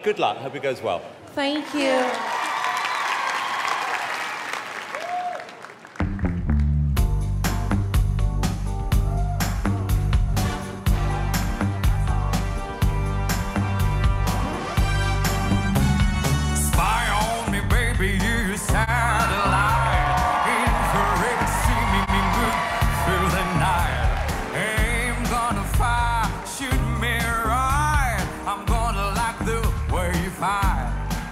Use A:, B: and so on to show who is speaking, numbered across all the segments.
A: Good luck. Hope it goes well.
B: Thank you.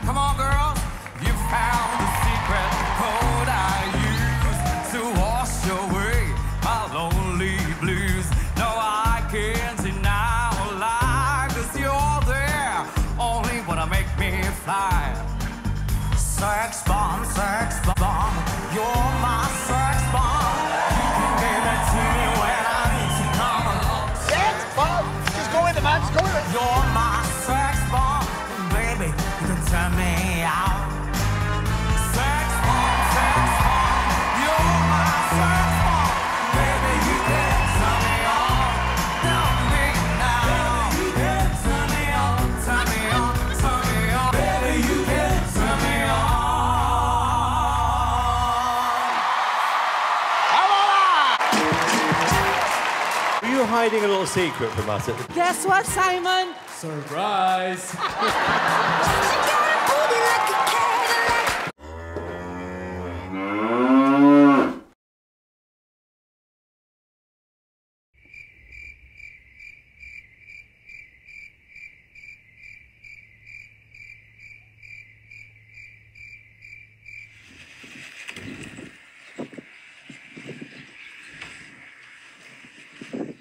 C: Come on, girls, you found the secret code I use to wash away my lonely blues. No, I can't deny or lie, 'cause you're there, only wanna make me fly. Sex bomb, you're my sex bomb. You can give it to me when I need to come along.
D: Sex bomb? Just go with it, man, just go with it.
C: You're my sex bomb, baby, you can turn me out. Sex bomb, you're my sex bomb, baby, you can turn me on. Tell me now, baby, you can turn me on, turn me on, turn me on, baby, you can turn me on.
A: Are you hiding a little secret from us?
B: Guess what, Simon?
E: Surprise!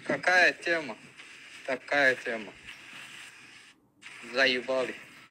F: Какая тема? Такая тема. Заебали.